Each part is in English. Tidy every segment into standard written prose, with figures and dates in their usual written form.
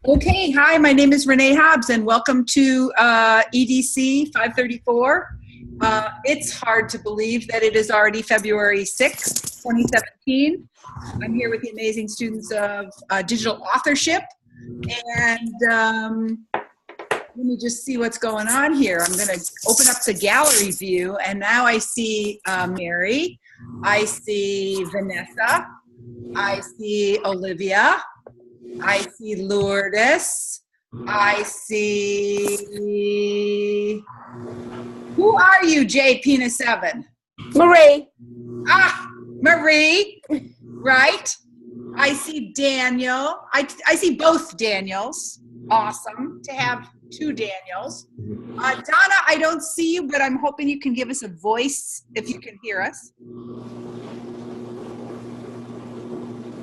Okay, hi, my name is Renee Hobbs, and welcome to EDC 534. It's hard to believe that it is already February 6th, 2017. I'm here with the amazing students of digital authorship, and let me just see what's going on here. I'm going to open up the gallery view, and now I see Mary, I see Vanessa, I see Olivia, I see Lourdes. I see. Who are you, J. Pina 7? Marie. Ah, Marie. Right. I see Daniel. I see both Daniels. Awesome to have two Daniels. Donna, I don't see you, but I'm hoping you can give us a voice if you can hear us.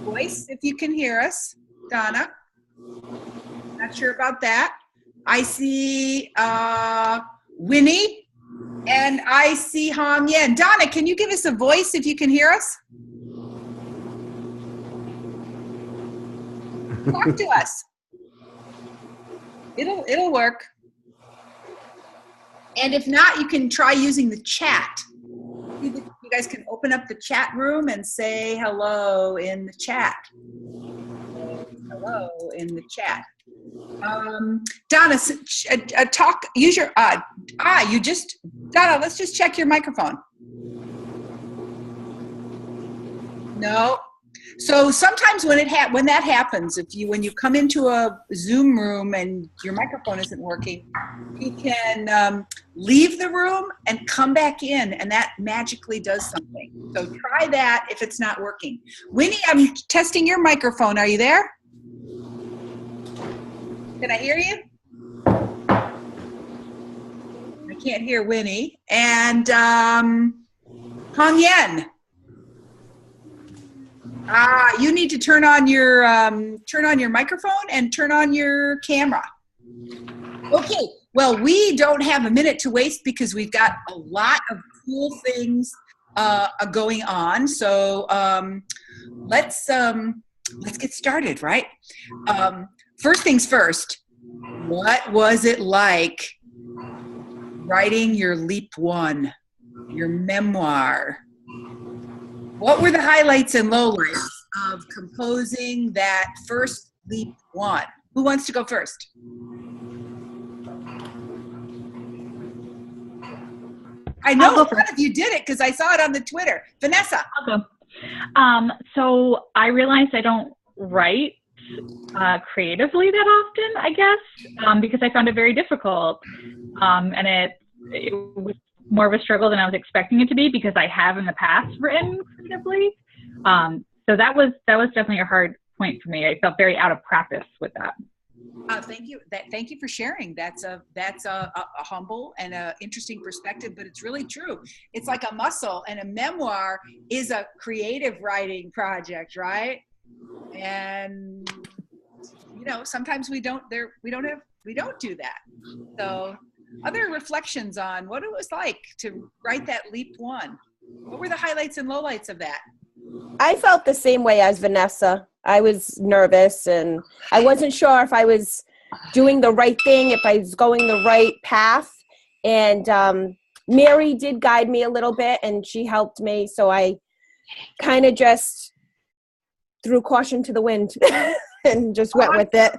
Voice, if you can hear us. Donna, not sure about that. I see Winnie, and I see Hong Yen. Donna, can you give us a voice if you can hear us? Talk to us. It'll work. And if not, you can try using the chat. You guys can open up the chat room and say hello in the chat. Hello in the chat. Donna, talk, use your, Donna, let's just check your microphone. No. So sometimes when that happens, when you come into a Zoom room and your microphone isn't working, you can leave the room and come back in, and that magically does something. So try that if it's not working. Winnie, I'm testing your microphone. Are you there? Can I hear you? I can't hear Winnie. And Hong Yen. You need to turn on your microphone and turn on your camera. Okay. Well, we don't have a minute to waste because we've got a lot of cool things going on. So let's get started, right? First things first, what was it like writing your Leap 1, your memoir? What were the highlights and lowlights of composing that first Leap 1? Who wants to go first? I know a lot of you did it because I saw it on the Twitter. Vanessa. I'll go. So I realized I don't write creatively that often, I guess, because I found it very difficult, and it was more of a struggle than I was expecting it to be because I have in the past written creatively. So that was definitely a hard point for me. I felt very out of practice with that. Thank you. Thank you for sharing. That's a humble and a interesting perspective, but it's really true. It's like a muscle, and a memoir is a creative writing project, right? And sometimes we don't do that. So other reflections on what it was like to write that Leap 1. What were the highlights and lowlights of that? I felt the same way as Vanessa. I was nervous and I wasn't sure if I was doing the right thing, if I was going the right path. And Mary did guide me a little bit and she helped me. So I kind of just threw caution to the wind and just went with it.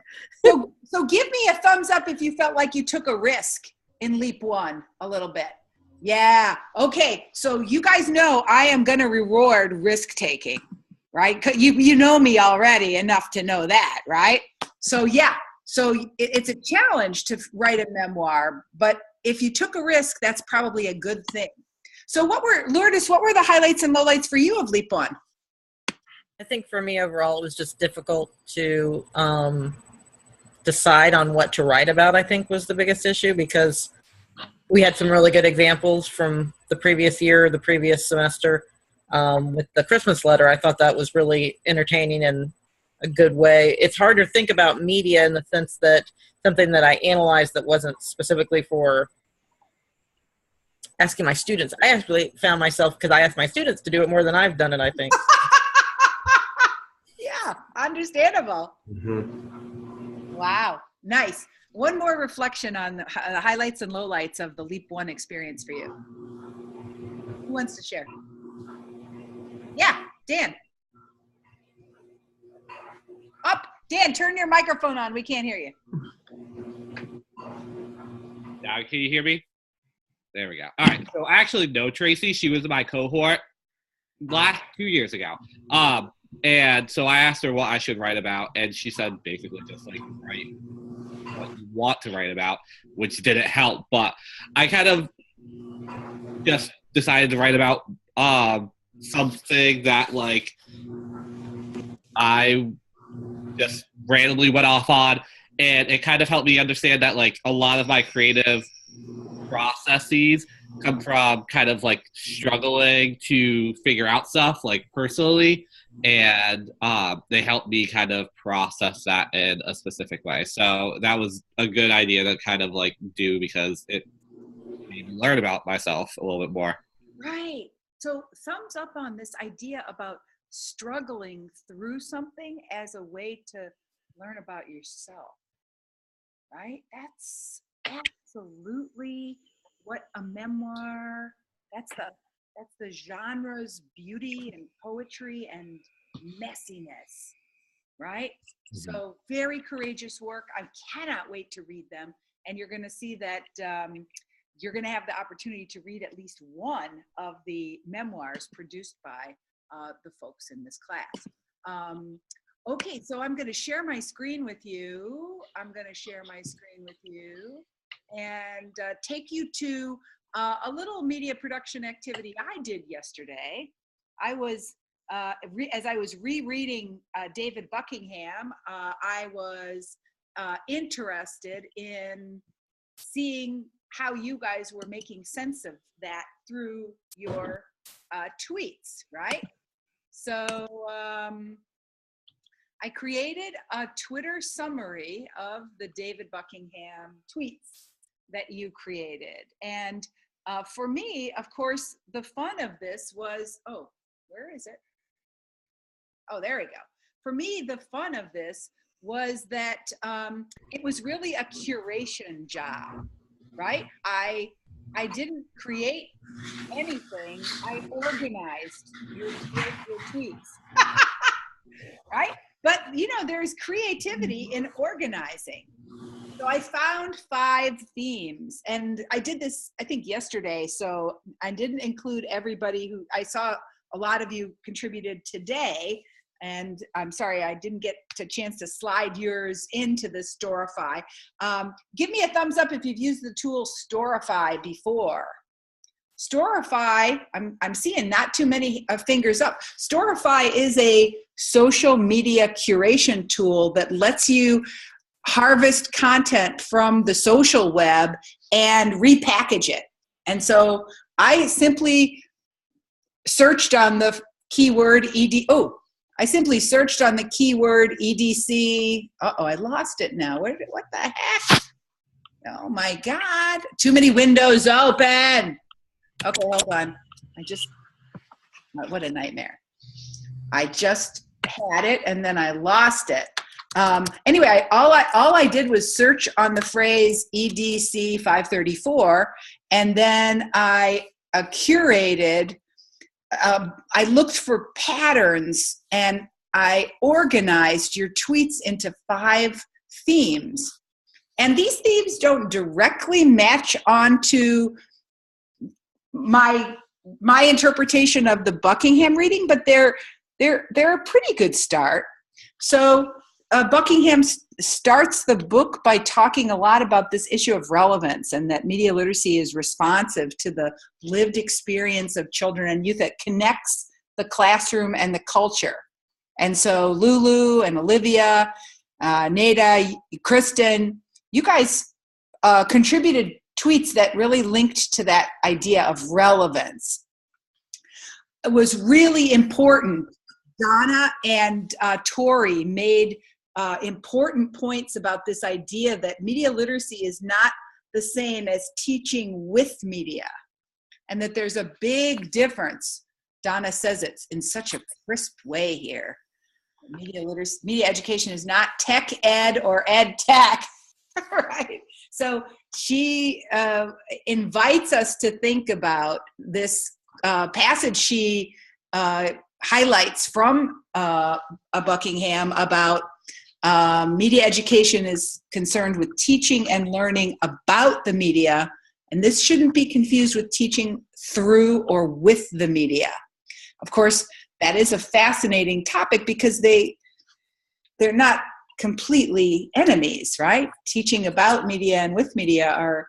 So give me a thumbs up if you felt like you took a risk in Leap 1 a little bit. Yeah. Okay. So you guys know I am going to reward risk taking, right? You know me already enough to know that, right? So yeah. So it's a challenge to write a memoir, but if you took a risk, that's probably a good thing. So Lourdes, what were the highlights and lowlights for you of Leap 1? I think for me overall, it was just difficult to decide on what to write about, I think was the biggest issue, because we had some really good examples from the previous year, the previous semester. With the Christmas letter, I thought that was really entertaining in a good way. It's hard to think about media in the sense that something that I analyzed that wasn't specifically for asking my students. I actually found myself, because I asked my students to do it more than I've done it, I think. Yeah. Yeah, understandable. Mm-hmm. Wow, nice. One more reflection on the highlights and lowlights of the Leap One experience for you. Who wants to share? Yeah, Dan. Up, Dan, turn your microphone on. We can't hear you. Now, can you hear me? There we go. All right. So I actually know Tracy. She was in my cohort last 2 years ago. And so I asked her what I should write about, and she said basically just like write what you want to write about, which didn't help. But I kind of just decided to write about something that like I just randomly went off on, and it kind of helped me understand that like a lot of my creative processes come from kind of like struggling to figure out stuff like personally, and they help me kind of process that in a specific way. So that was a good idea to kind of like do, because it made me learn about myself a little bit more. Right. So thumbs up on this idea about struggling through something as a way to learn about yourself. Right? That's absolutely what a memoir, that's the genre's beauty and poetry and messiness, right? Mm-hmm. So very courageous work. I cannot wait to read them. And you're going to see that you're going to have the opportunity to read at least one of the memoirs produced by the folks in this class. Okay, so I'm going to share my screen with you. And take you to a little media production activity I did yesterday. I was, as I was rereading David Buckingham, I was interested in seeing how you guys were making sense of that through your tweets, right? So I created a Twitter summary of the David Buckingham tweets that you created. And for me, of course, the fun of this was, oh, where is it? Oh, there we go. For me, the fun of this was that it was really a curation job, right? I didn't create anything. I organized your tweets, right? But, you know, there's creativity in organizing. So I found 5 themes, and I did this, I think, yesterday. So I didn't include everybody who, I saw a lot of you contributed today, and I'm sorry, I didn't get a chance to slide yours into the Storify. Give me a thumbs up if you've used the tool Storify before. Storify, I'm seeing not too many fingers up. Storify is a social media curation tool that lets you harvest content from the social web and repackage it. And so I simply searched on the keyword I simply searched on the keyword EDC. Uh-oh, I lost it now. What the heck? Oh my God. Too many windows open. Okay, hold on. What a nightmare. I just had it and then I lost it. Anyway, all I did was search on the phrase EDC 534, and then I curated, I looked for patterns, and I organized your tweets into 5 themes. And these themes don't directly match onto my interpretation of the Buckingham reading, but they're a pretty good start. So Buckingham starts the book by talking a lot about this issue of relevance, and that media literacy is responsive to the lived experience of children and youth that connects the classroom and the culture. And so Lulu and Olivia, Nada, Kristen, you guys contributed tweets that really linked to that idea of relevance. It was really important. Donna and Tori made important points about this idea that media literacy is not the same as teaching with media, and that there's a big difference. Donna says it in such a crisp way here. Media literacy, media education is not tech ed or ed tech, right? So she invites us to think about this passage she highlights from a Buckingham about media education is concerned with teaching and learning about the media, and this shouldn't be confused with teaching through or with the media. Of course, that is a fascinating topic because they're not completely enemies, right? Teaching about media and with media are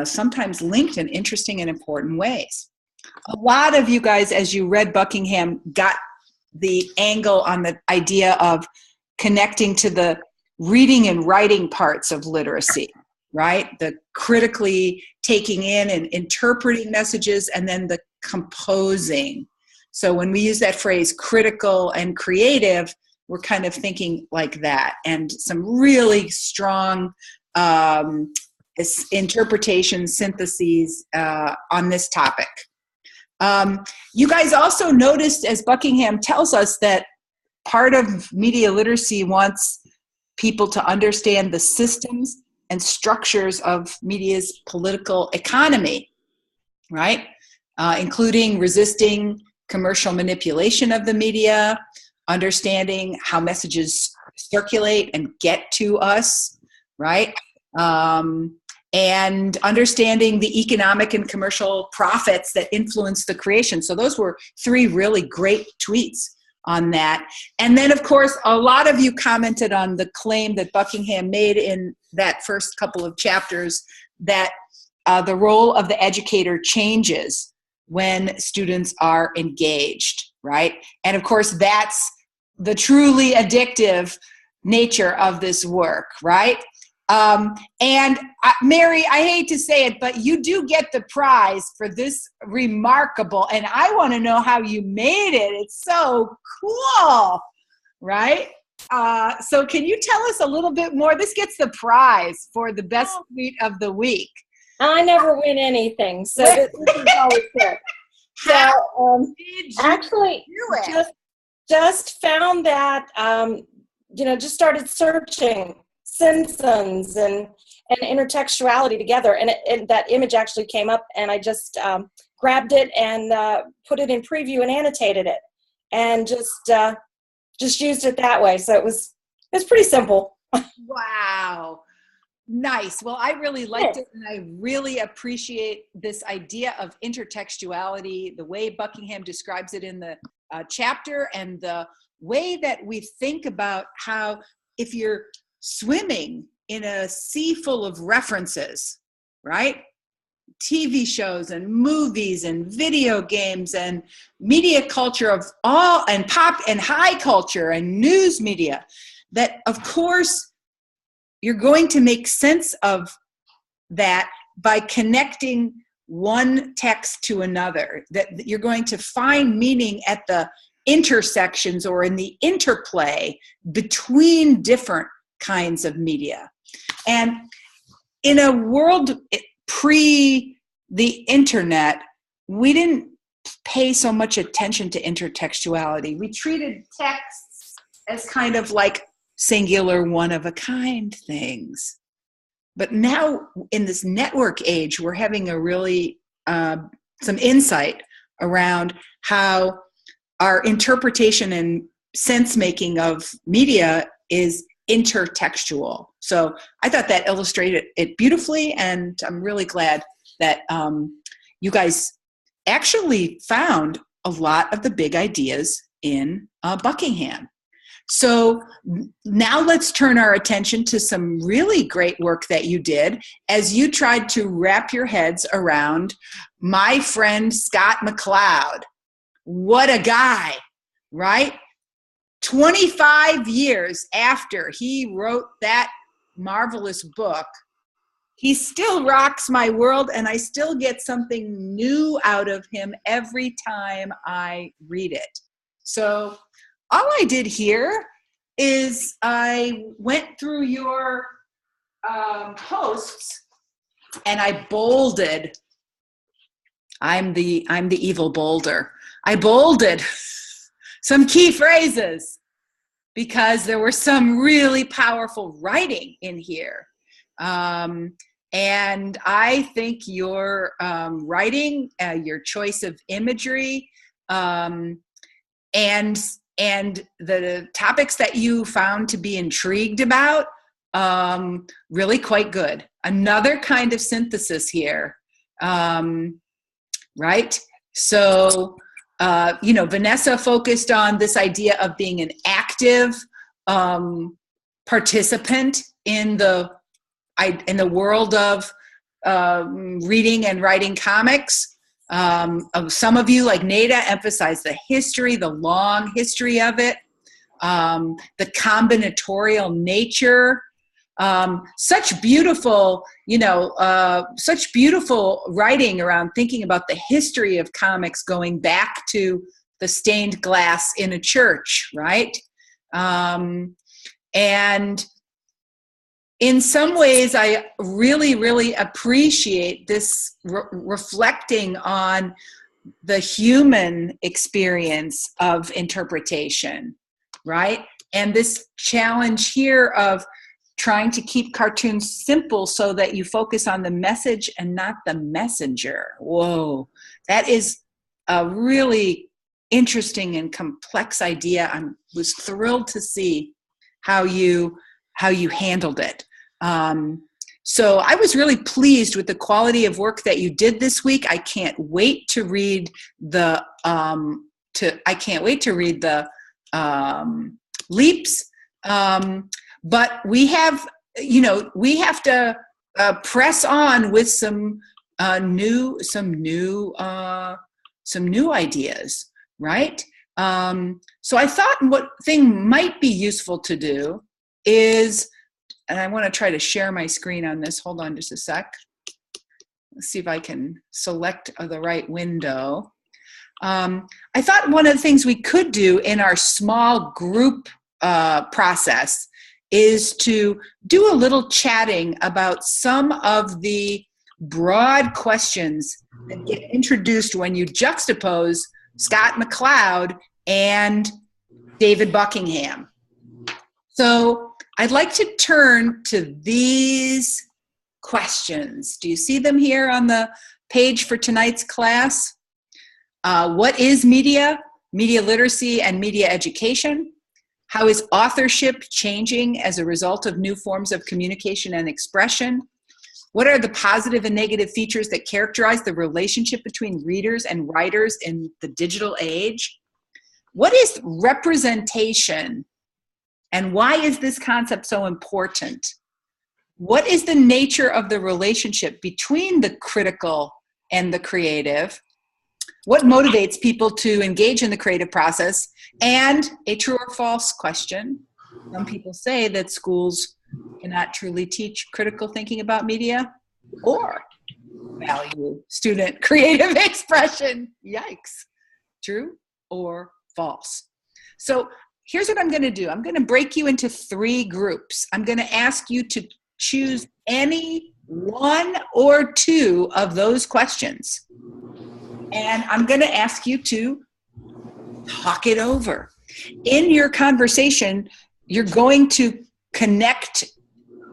sometimes linked in interesting and important ways. A lot of you guys, as you read Buckingham, got the angle on the idea of connecting to the reading and writing parts of literacy, right? The critically taking in and interpreting messages, and then the composing. So when we use that phrase critical and creative, we're kind of thinking like that, and some really strong interpretation syntheses on this topic. You guys also noticed, as Buckingham tells us, that part of media literacy wants people to understand the systems and structures of media's political economy, right? Including resisting commercial manipulation of the media, understanding how messages circulate and get to us, right? And understanding the economic and commercial profits that influence the creation. So those were 3 really great tweets on that. And then, of course, a lot of you commented on the claim that Buckingham made in that first couple of chapters that the role of the educator changes when students are engaged, right? And of course, that's the truly addictive nature of this work, right? And Mary, I hate to say it, but you do get the prize for this remarkable, and I want to know how you made it. It's so cool, right? So can you tell us a little bit more? This gets the prize for the best tweet of the week. I never win anything, so this is always good. So actually, just found that, just started searching Simpsons and intertextuality together, and that image actually came up, and I just grabbed it and put it in preview and annotated it, and just used it that way. So it's pretty simple. Wow. Nice. Well, I really liked it, and I really appreciate this idea of intertextuality, the way Buckingham describes it in the chapter, and the way that we think about how if you're swimming in a sea full of references, right? TV shows and movies and video games and media culture of all, and pop and high culture and news media, that of course you're going to make sense of that by connecting one text to another, that you're going to find meaning at the intersections or in the interplay between different kinds of media. And in a world pre the internet, we didn't pay so much attention to intertextuality. We treated texts as kind of like singular, one-of-a-kind things. But now in this network age, we're having a really some insight around how our interpretation and sense-making of media is intertextual. So I thought that illustrated it beautifully, and I'm really glad that you guys actually found a lot of the big ideas in Buckingham. So now let's turn our attention to some really great work that you did as you tried to wrap your heads around my friend Scott Macleod. What a guy, right? 25 years after he wrote that marvelous book, he still rocks my world, and I still get something new out of him every time I read it. So all I did here is I went through your posts and I bolded. I'm the evil bolder. I bolded some key phrases because there was some really powerful writing in here. And I think your writing, your choice of imagery, and the topics that you found to be intrigued about, really quite good. Another kind of synthesis here, right? So, Vanessa focused on this idea of being an active participant in the world of reading and writing comics. Some of you, like Nada, emphasize the history, the long history of it, the combinatorial nature. Such beautiful writing around thinking about the history of comics going back to the stained glass in a church, right? And in some ways, I really, really appreciate this reflecting on the human experience of interpretation, right? And this challenge here of trying to keep cartoons simple so that you focus on the message and not the messenger. Whoa, that is a really interesting and complex idea. I was thrilled to see how you handled it. So I was really pleased with the quality of work that you did this week. I can't wait to read the leaps. But we have to press on with some new ideas, right? So I thought what thing might be useful to do is, and I want to try to share my screen on this. Hold on just a sec. Let's see if I can select the right window. I thought one of the things we could do in our small group process is to do a little chatting about some of the broad questions that get introduced when you juxtapose Scott Macleod and David Buckingham. So I'd like to turn to these questions. Do you see them here on the page for tonight's class? What is media, media literacy, and media education? How is authorship changing as a result of new forms of communication and expression? What are the positive and negative features that characterize the relationship between readers and writers in the digital age? What is representation? And why is this concept so important? What is the nature of the relationship between the critical and the creative? What motivates people to engage in the creative process? And a true or false question. Some people say that schools cannot truly teach critical thinking about media or value student creative expression. Yikes. True or false? So here's what I'm going to do. I'm going to break you into 3 groups. I'm going to ask you to choose any 1 or 2 of those questions. And I'm going to ask you to talk it over. In your conversation, you're going to connect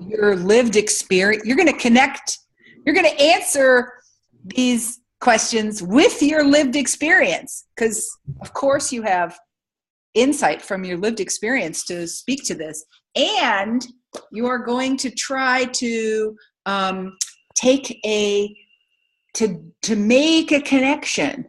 your lived experience. You're going to answer these questions with your lived experience, because of course you have insight from your lived experience to speak to this. And you are going to try to to make a connection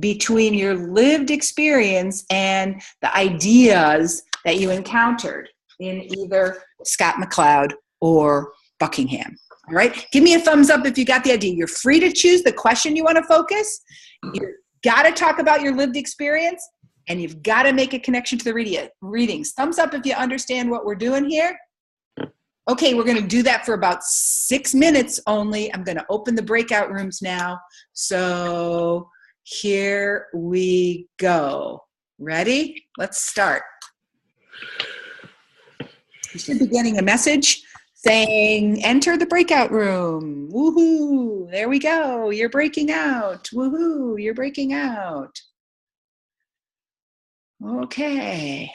between your lived experience and the ideas that you encountered in either Scott Macleod or Buckingham. All right, give me a thumbs up if you got the idea. You're free to choose the question you want to focus. You've got to talk about your lived experience, and you've got to make a connection to the readings. Thumbs up if you understand what we're doing here. Okay, we're going to do that for about 6 minutes only. I'm going to open the breakout rooms now. So here we go. Ready? Let's start. You should be getting a message saying, enter the breakout room. Woohoo, there we go. You're breaking out. Woohoo, you're breaking out. Okay.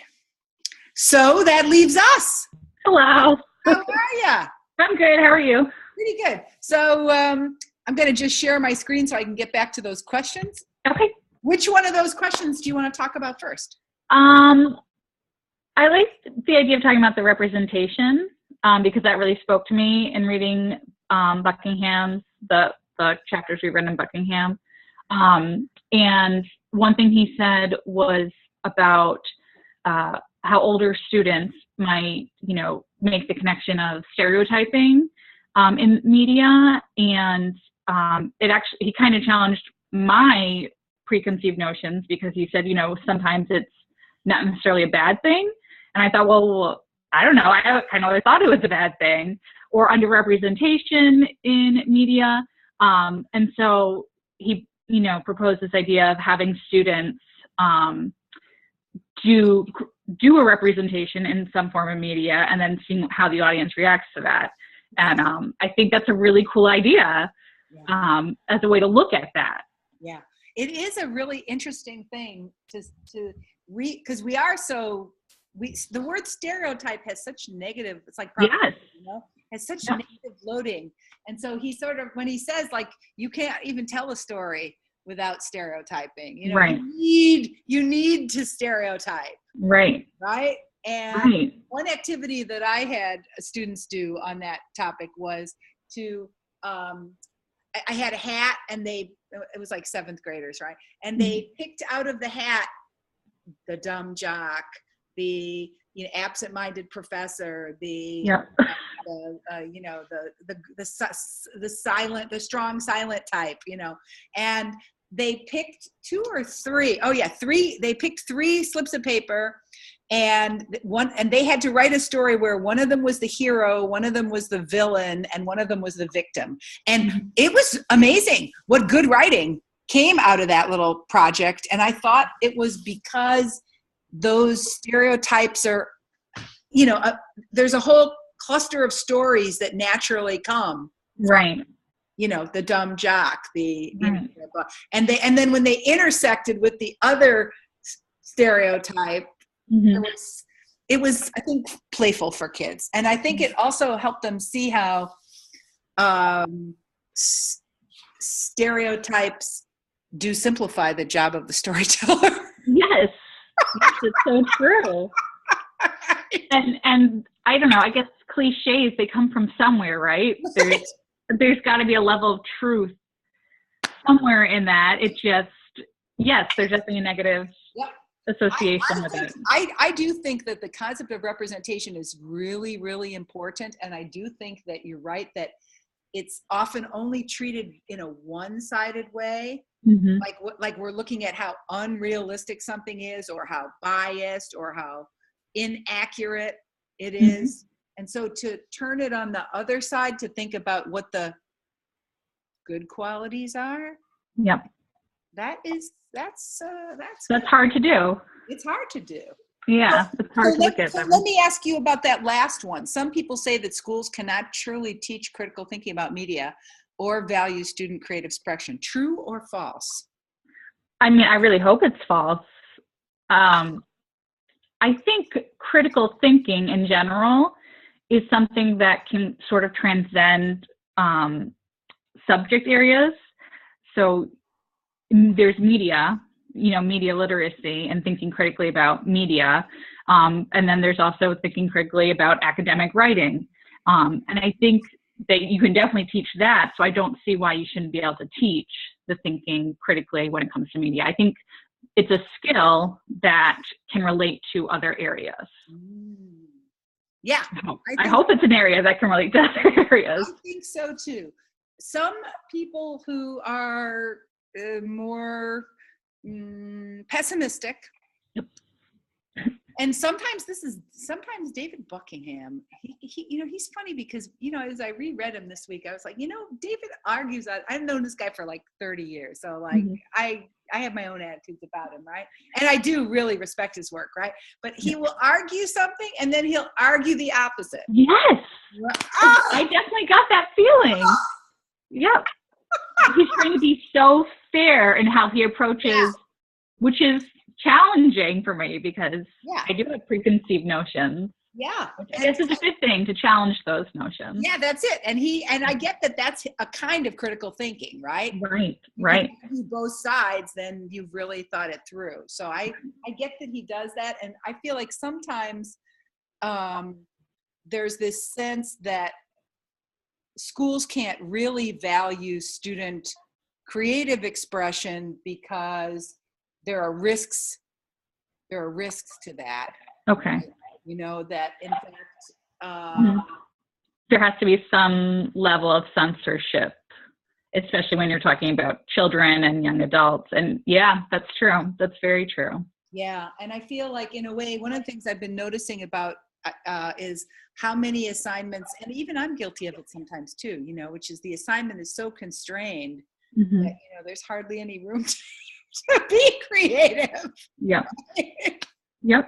So that leaves us. Hello. How are ya? I'm good. How are you? Pretty good. So I'm going to just share my screen so I can get back to those questions. Okay. Which one of those questions do you want to talk about first? I like the idea of talking about the representation because that really spoke to me in reading Buckingham's, the chapters we've read in Buckingham. And one thing he said was about how older students might, make the connection of stereotyping in media. And he kind of challenged my preconceived notions because he said, sometimes it's not necessarily a bad thing. And I thought, well, I don't know. I kind of thought it was a bad thing, or underrepresentation in media. And so he, proposed this idea of having students do a representation in some form of media and then seeing how the audience reacts to that. And I think that's a really cool idea as a way to look at that. Yeah, it is a really interesting thing to read because we are so the word stereotype has such negative. It's like yes. Has such negative loading, and so he sort of when he says like you can't even tell a story without stereotyping. Right. You need to stereotype. Right. And one activity that I had students do on that topic was to I had a hat and it was like 7th graders, right? And they picked out of the hat the dumb jock, the absent-minded professor, the strong silent type, and they picked 2 or 3. Oh yeah, 3. They picked 3 slips of paper, and they had to write a story where one of them was the hero, one of them was the villain, and one of them was the victim. And it was amazing what good writing came out of that little project. And I thought it was because those stereotypes are, there's a whole cluster of stories that naturally come. Right. The dumb jock, and then when they intersected with the other stereotype, it was, I think, playful for kids. And I think it also helped them see how stereotypes do simplify the job of the storyteller. Yes, it's so true. And I don't know, I guess cliches, they come from somewhere, right? There's got to be a level of truth somewhere in that. It just, yes, there's definitely a negative association with it. I do think that the concept of representation is really, really important. And I do think that you're right that it's often only treated in a one-sided way. Like we're looking at how unrealistic something is, or how biased, or how inaccurate it is. And so to turn it on the other side, to think about what the good qualities are. Yep. That's hard to do. It's hard to do. Yeah, it's hard to look at them. Let me ask you about that last one. Some people say that schools cannot truly teach critical thinking about media or value student creative expression. True or false? I mean, I really hope it's false. I think critical thinking in general is something that can sort of transcend subject areas. So there's media, media literacy and thinking critically about media. And then there's also thinking critically about academic writing. And I think that you can definitely teach that. So I don't see why you shouldn't be able to teach the thinking critically when it comes to media. I think it's a skill that can relate to other areas. Yeah. I hope it's an area that can relate to other areas. I think so too. Some people who are more pessimistic. Yep. And sometimes David Buckingham, he's funny because, as I reread him this week, I was like, David argues that I've known this guy for like 30 years. So like, I have my own attitudes about him, right? And I do really respect his work, right? But he will argue something and then he'll argue the opposite. Yes. I definitely got that feeling. Yep. He's trying to be so fair in how he approaches, which is challenging for me because Yeah. I do have preconceived notions. Yeah. Which I guess it's a good thing to challenge those notions. Yeah, that's it. And I get that that's a kind of critical thinking, right? Right. If you do both sides, then you've really thought it through. So I get that he does that. And I feel like sometimes there's this sense that schools can't really value student creative expression because there are risks to that. Okay. You know, that in fact, there has to be some level of censorship, especially when you're talking about children and young adults. And yeah, that's true. That's very true. Yeah. And I feel like in a way, one of the things I've been noticing about is how many assignments, and even I'm guilty of it sometimes too, you know, which is the assignment is so constrained that, you know, there's hardly any room to be creative. Yeah. Yep.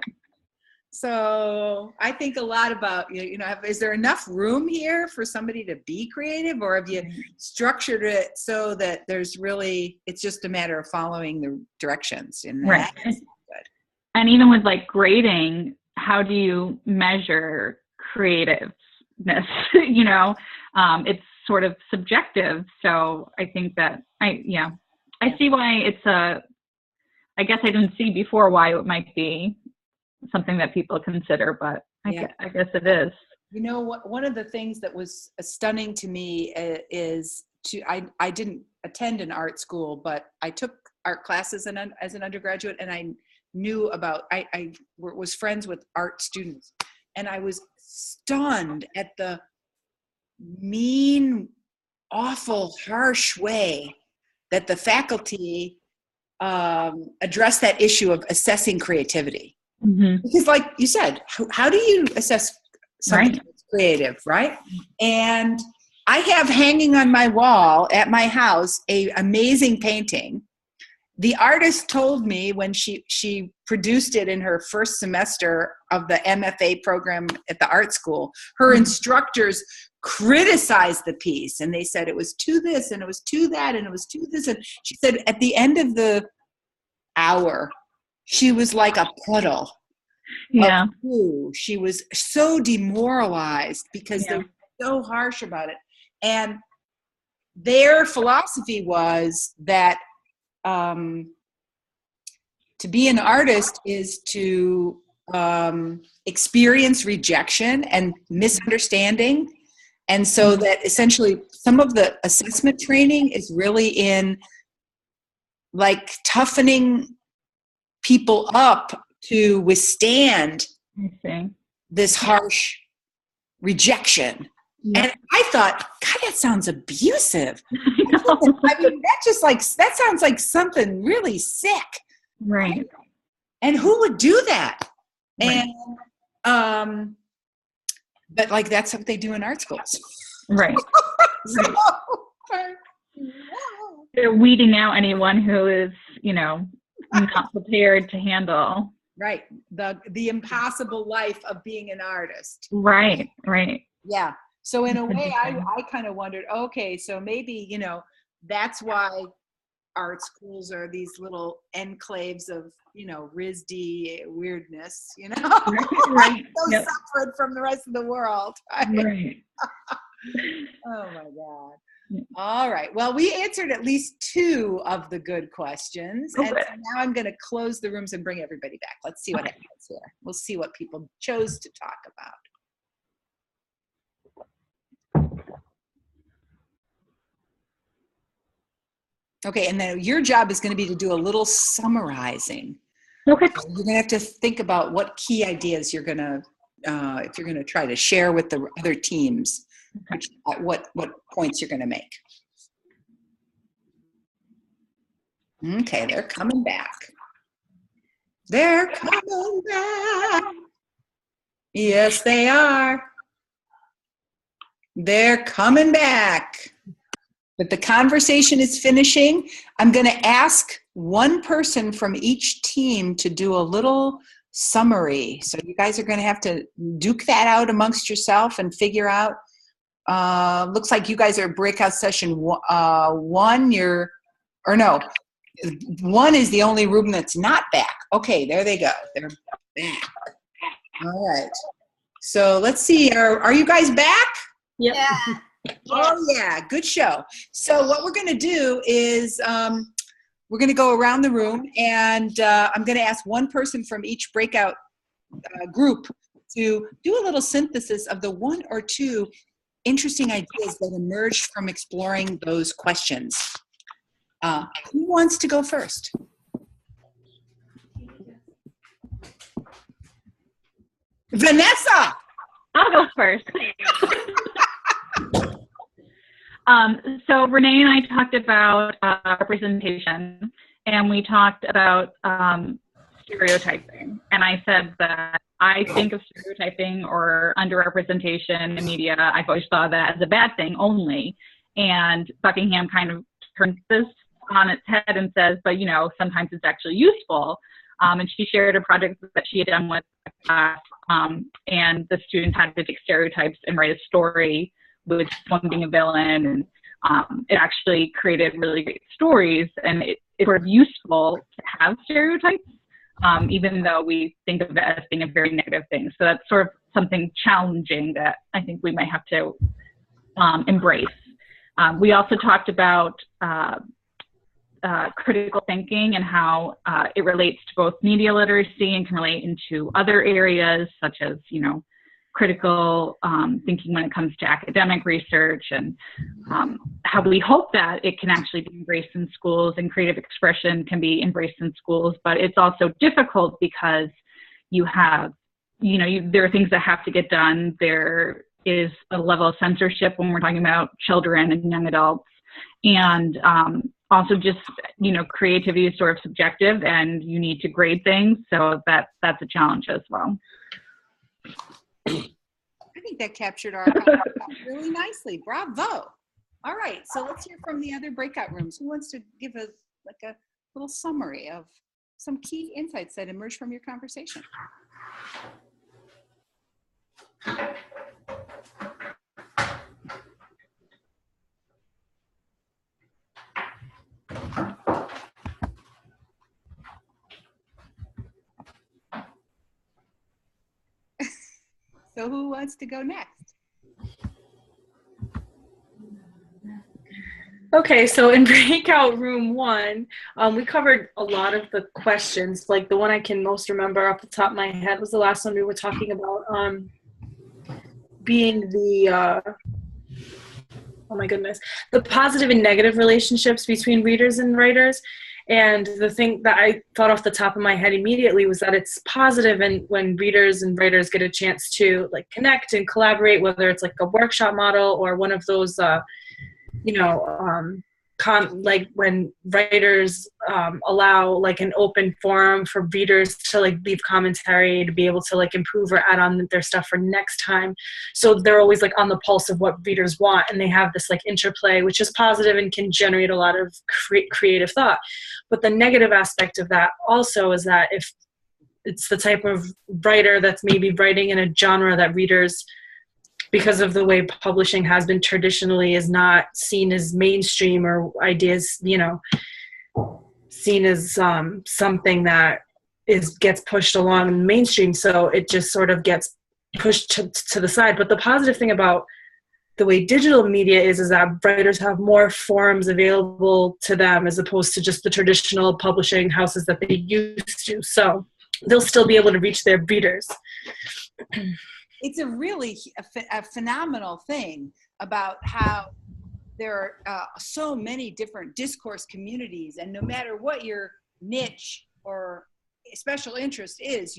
So I think a lot about, you know, is there enough room here for somebody to be creative, or have you structured it so that there's really, it's just a matter of following the directions? And right. Good. And even with like grading, how do you measure creativeness? You know, it's sort of subjective. So I think that I see why it's I guess I didn't see before why it might be something that people consider, but I guess it is. You know, one of the things that was stunning to me is I didn't attend an art school, but I took art classes as an undergraduate, and I knew about, I was friends with art students, and I was stunned at the mean, awful, harsh way that the faculty addressed that issue of assessing creativity. Because like you said, how do you assess something that's creative, right? And I have hanging on my wall at my house a amazing painting. The artist told me when she produced it in her first semester of the MFA program at the art school, her instructors criticized the piece, and they said it was too this and it was too that and it was too this. And she said at the end of the hour, she was like a puddle. Yeah. She was so demoralized because they were so harsh about it. And their philosophy was that to be an artist is to experience rejection and misunderstanding. And so that essentially some of the assessment training is really in like toughening people up to withstand this harsh rejection. And I thought, God, that sounds abusive. I mean, that sounds like something really sick. Right. And who would do that? Right. And, but like, that's what they do in art schools. Right. They're weeding out anyone who is, you know, not prepared to handle. Right. The impossible life of being an artist. Right. Yeah. So in a way, I kind of wondered, okay, so maybe, you know, that's why art schools are these little enclaves of, you know, RISD weirdness, you know, right. So separate from the rest of the world. Right. Oh my God. All right. Well, we answered at least 2 of the good questions. And so now I'm going to close the rooms and bring everybody back. Let's see what happens here. We'll see what people chose to talk about. Okay, and then your job is going to be to do a little summarizing. Okay. You're going to have to think about what key ideas you're going to, if you're going to try to share with the other teams, what points you're going to make. Okay, they're coming back. They're coming back. Yes, they are. They're coming back. But the conversation is finishing. I'm going to ask one person from each team to do a little summary. So you guys are going to have to duke that out amongst yourself and figure out. Looks like you guys are breakout session 1. One is the only room that's not back. Okay, there they go. They're back. All right. So let's see. Are you guys back? Yep. Yeah. Oh, yeah. Good show. So what we're going to do is we're going to go around the room, and I'm going to ask one person from each breakout group to do a little synthesis of the one or two interesting ideas that emerged from exploring those questions. Who wants to go first? Vanessa! I'll go first. So Renee and I talked about representation, and we talked about stereotyping. And I said that I think of stereotyping or underrepresentation in media, I've always thought that as a bad thing only. And Buckingham kind of turns this on its head and says, but you know, sometimes it's actually useful. And she shared a project that she had done with a class, and the students had to take stereotypes and write a story with someone being a villain, and it actually created really great stories, and it's sort of useful to have stereotypes, even though we think of it as being a very negative thing. So that's sort of something challenging that I think we might have to embrace. We also talked about critical thinking and how it relates to both media literacy and can relate into other areas such as, you know, critical thinking when it comes to academic research, and how we hope that it can actually be embraced in schools and creative expression can be embraced in schools. But it's also difficult because you have, you know, there are things that have to get done. There is a level of censorship when we're talking about children and young adults. And also just, you know, creativity is sort of subjective and you need to grade things. So that's a challenge as well. I think that captured our really nicely. Bravo. All right, so let's hear from the other breakout rooms. Who wants to give a little summary of some key insights that emerged from your conversation? So who wants to go next? Okay, so in breakout room 1, we covered a lot of the questions. Like the one I can most remember off the top of my head was the last one we were talking about, being the, oh my goodness, the positive and negative relationships between readers and writers. And the thing that I thought off the top of my head immediately was that it's positive, and when readers and writers get a chance to like connect and collaborate, whether it's like a workshop model or one of those, you know, like when writers allow like an open forum for readers to like leave commentary to be able to like improve or add on their stuff for next time. So they're always like on the pulse of what readers want, and they have this like interplay, which is positive and can generate a lot of creative thought. But the negative aspect of that also is that if it's the type of writer that's maybe writing in a genre that readers, because of the way publishing has been traditionally, is not seen as mainstream, or ideas, you know, seen as something that gets pushed along in the mainstream. So it just sort of gets pushed to the side. But the positive thing about the way digital media is that writers have more forums available to them as opposed to just the traditional publishing houses that they used to. So they'll still be able to reach their readers. It's a really a phenomenal thing about how there are so many different discourse communities, and no matter what your niche or special interest is,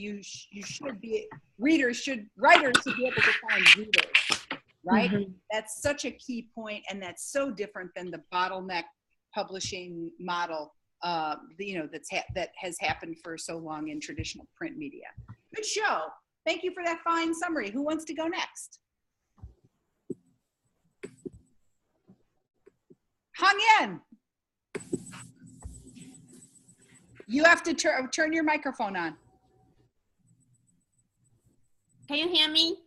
writers should be able to find readers, right? Mm-hmm. That's such a key point, and that's so different than the bottleneck publishing model, you know, that has happened for so long in traditional print media. Good show. Thank you for that fine summary. Who wants to go next? Hung in. You have to turn your microphone on. Can you hear me?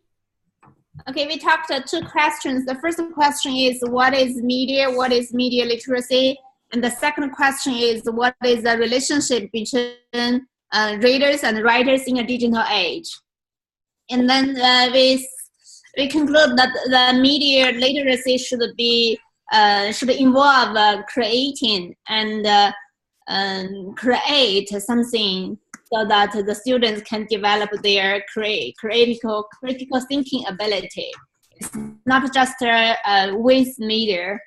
Okay, we talked 2 questions. The first question is, what is media? What is media literacy? And the second question is, what is the relationship between readers and writers in a digital age? And then we conclude that the media literacy should involve creating and create something so that the students can develop their critical thinking ability. It's not just with media.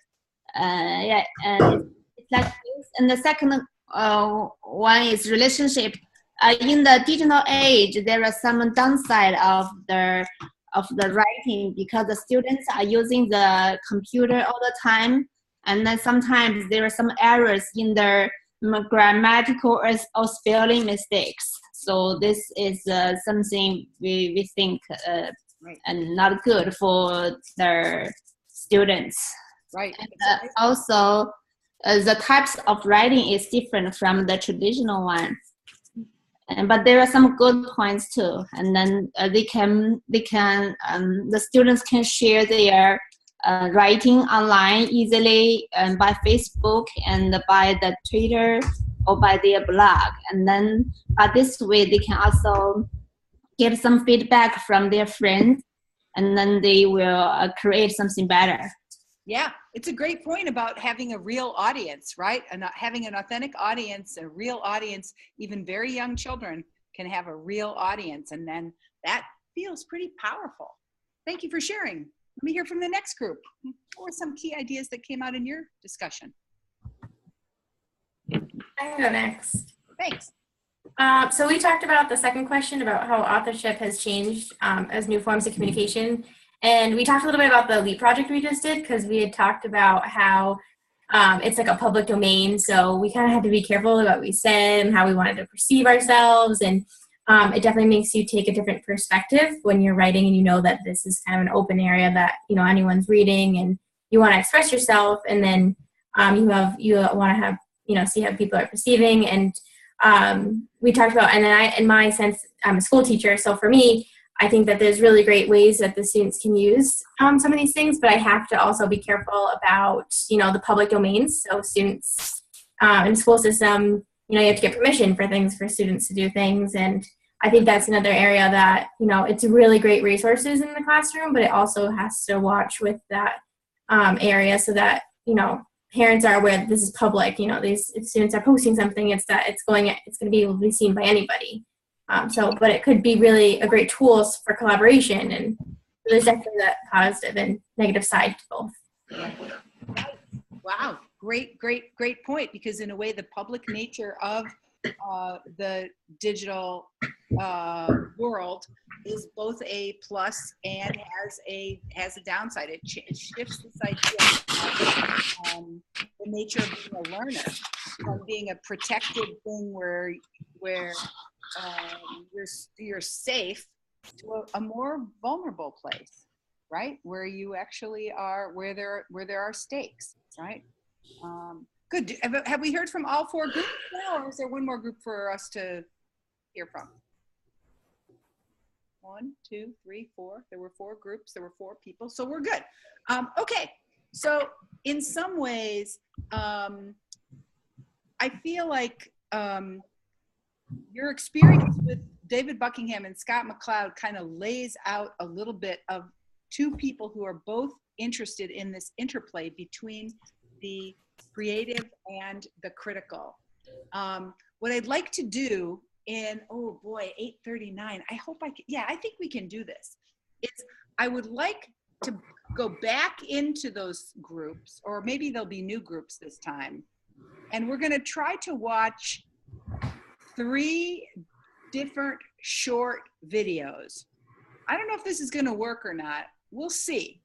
It's like this. And the second one is relationship. In the digital age, there are some downside of the writing because the students are using the computer all the time, and then sometimes there are some errors in their grammatical or spelling mistakes. So this is something we think and not good for their students. Right. And also, the types of writing is different from the traditional one. But there are some good points too. And then the students can share their writing online easily by Facebook and by the Twitter or by their blog. And then by this way, they can also get some feedback from their friends, and then they will create something better. Yeah, it's a great point about having a real audience, right? And having an authentic audience, a real audience. Even very young children can have a real audience, and then that feels pretty powerful. Thank you for sharing. Let me hear from the next group. What were some key ideas that came out in your discussion? I can go next. Thanks. So we talked about the second question about how authorship has changed as new forms of communication. And we talked a little bit about the LEAP project we just did, because we had talked about how it's like a public domain. So we kind of had to be careful about what we said and how we wanted to perceive ourselves. And it definitely makes you take a different perspective when you're writing and you know that this is kind of an open area that, you know, anyone's reading and you want to express yourself. And then you want to have, you know, see how people are perceiving. And we talked about, and then in my sense, I'm a school teacher. So for me, I think that there's really great ways that the students can use some of these things, but I have to also be careful about, you know, the public domains. So students in the school system, you know, you have to get permission for students to do things. And I think that's another area that, you know, it's really great resources in the classroom, but it also has to watch with that area so that, you know, parents are aware that this is public. You know, if students are posting something, it's going to be able to be seen by anybody. But it could be really a great tool for collaboration, and there's definitely that positive and negative side to both. Wow, great point, because in a way the public nature of the digital world is both a plus and has a downside. It shifts this idea of the nature of being a learner from being a protected thing where you're safe to a more vulnerable place, right? Where you actually are, where there are stakes, right? Good. Have we heard from all four groups now, or is there one more group for us to hear from? 1, 2, 3, 4. There were 4 groups. There were 4 people, so we're good. Okay. So in some ways, I feel like your experience with David Buckingham and Scott Macleod kind of lays out a little bit of 2 people who are both interested in this interplay between the creative and the critical. What I'd like to do in, oh boy, 8:39, I hope I can, yeah, I think we can do this. I would like to go back into those groups, or maybe there'll be new groups this time, and we're gonna try to watch 3 different short videos. I don't know if this is gonna work or not. We'll see.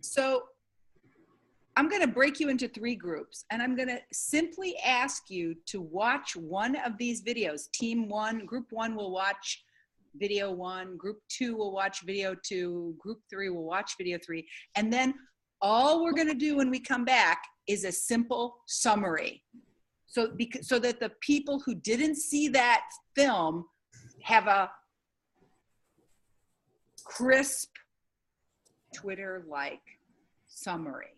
So I'm gonna break you into 3 groups, and I'm gonna simply ask you to watch one of these videos. Team 1, group 1 will watch video 1, group 2 will watch video 2, group 3 will watch video 3, and then all we're gonna do when we come back is a simple summary. So that the people who didn't see that film have a crisp Twitter-like summary.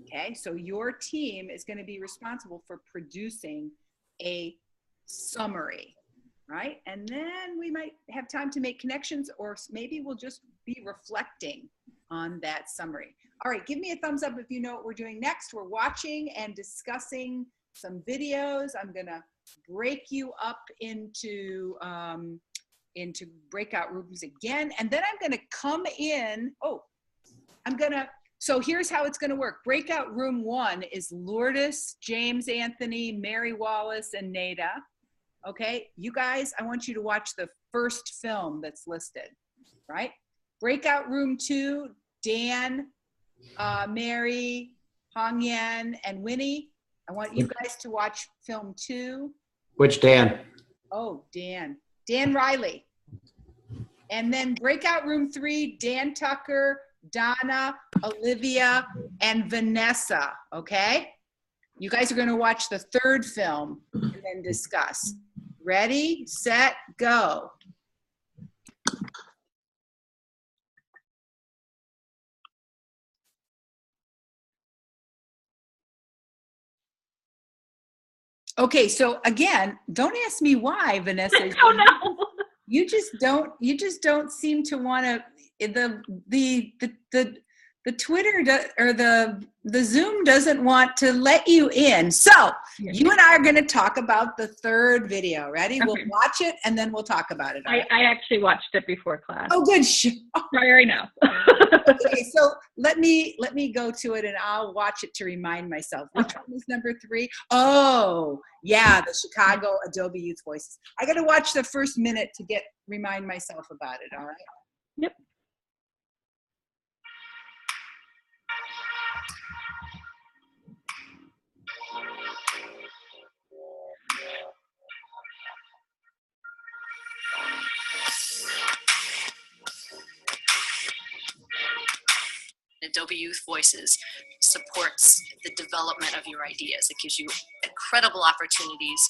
Okay, so your team is going to be responsible for producing a summary, right? And then we might have time to make connections, or maybe we'll just be reflecting on that summary. All right, give me a thumbs up if you know what we're doing next. We're watching and discussing some videos. I'm going to break you up into breakout rooms again, and then I'm going to come in. So here's how it's going to work. Breakout room 1 is Lourdes, James Anthony, Mary Wallace, and Nada. Okay, you guys, I want you to watch the first film that's listed, right? Breakout room 2, Dan, Mary, Hong Yan, and Winnie. I want you guys to watch film 2. Which Dan? Oh, Dan Riley. And then breakout room 3, Dan Tucker, Donna, Olivia, and Vanessa, okay? You guys are gonna watch the third film and then discuss. Ready, set, go. Okay, so again, don't ask me why, Vanessa. Oh no. You just don't seem to want to. The Twitter or the Zoom doesn't want to let you in. So you and I are going to talk about the third video. Ready? Okay. We'll watch it and then we'll talk about it. I actually watched it before class. Oh, good. Sorry, now. Okay, so let me go to it and I'll watch it to remind myself. Which one is number 3? Oh, yeah, the Chicago Adobe Youth Voices. I got to watch the first minute to remind myself about it. All right. Yep. Adobe Youth Voices supports the development of your ideas. It gives you incredible opportunities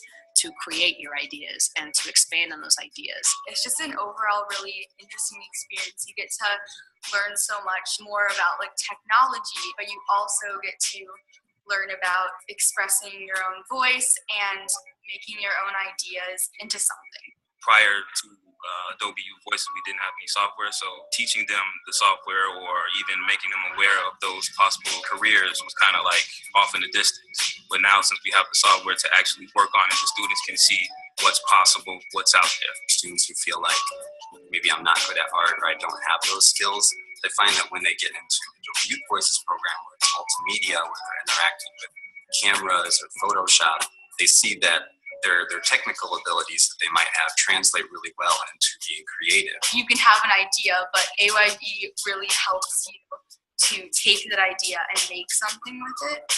to create your ideas and to expand on those ideas. It's just an overall really interesting experience. You get to learn so much more about like technology, but you also get to learn about expressing your own voice and making your own ideas into something. Prior to Adobe Youth Voices, we didn't have any software, so teaching them the software or even making them aware of those possible careers was kind of like off in the distance. But now, since we have the software to actually work on it, the students can see what's possible, what's out there. Students who feel like maybe I'm not good at art or I don't have those skills, they find that when they get into the Adobe Youth Voices program, where it's multimedia, where they're interacting with cameras or Photoshop, they see that their technical abilities that they might have translate really well into being creative. You can have an idea, but AYV really helps you to take that idea and make something with it.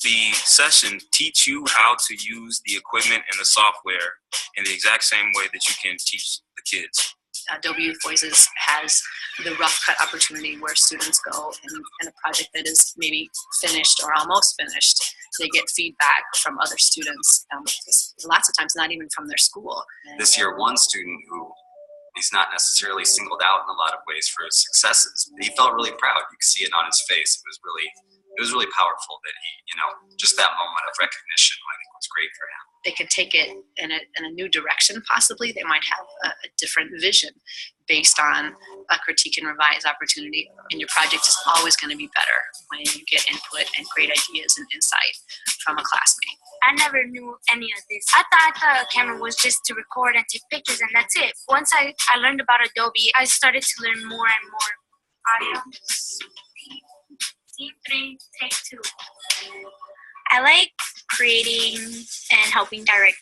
The session teach you how to use the equipment and the software in the exact same way that you can teach the kids. Adobe Youth Voices has the rough cut opportunity where students go in a project that is maybe finished or almost finished. They get feedback from other students, lots of times not even from their school. This year, one student who is not necessarily singled out in a lot of ways for his successes, he felt really proud. You could see it on his face. It was really powerful that he, just that moment of recognition, I think was great for him. They could take it in a new direction, possibly. They might have a different vision based on a critique and revise opportunity. And your project is always going to be better when you get input and great ideas and insight from a classmate. I never knew any of this. I thought the camera was just to record and take pictures and that's it. Once I learned about Adobe, I started to learn more and more. Audio. Scene 3, take 2. I like creating and helping direct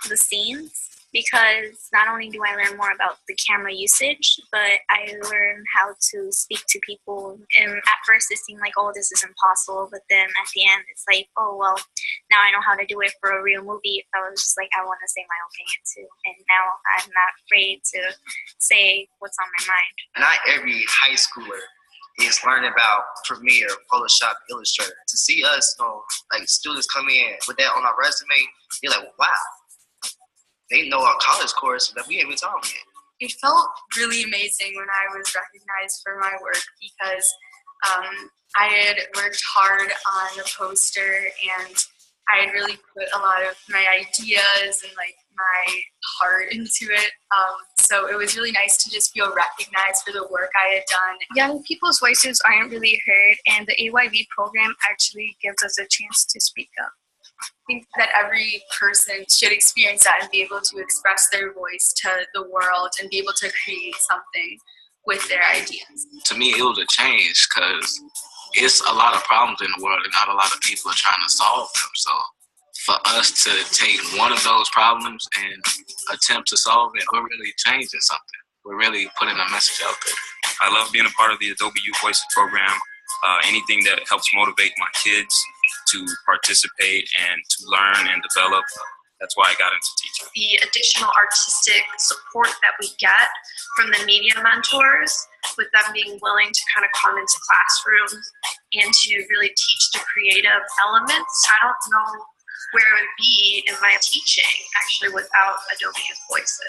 the scenes because not only do I learn more about the camera usage, but I learn how to speak to people. And at first it seemed like, oh, this is impossible. But then at the end, it's like, oh, well, now I know how to do it for a real movie. I was just like, I want to say my opinion too. And now I'm not afraid to say what's on my mind. Not every high schooler is learning about Premiere, Photoshop, Illustrator. To see us, like students come in with that on our resume, you're like, wow, they know our college course that we ain't even talking yet. It felt really amazing when I was recognized for my work because I had worked hard on the poster, and I had really put a lot of my ideas and like my heart into it. So it was really nice to just feel recognized for the work I had done. Young people's voices aren't really heard, and the AYV program actually gives us a chance to speak up. I think that every person should experience that and be able to express their voice to the world and be able to create something with their ideas. To me, it was a change because it's a lot of problems in the world and not a lot of people are trying to solve them. So for us to take one of those problems and attempt to solve it, we're really changing something. We're really putting a message out there. I love being a part of the Adobe Youth Voices program. Anything that helps motivate my kids to participate and to learn and develop. That's why I got into teaching. The additional artistic support that we get from the media mentors, with them being willing to kind of come into classrooms and to really teach the creative elements. I don't know where it would be in my teaching actually without Adobe Youth Voices.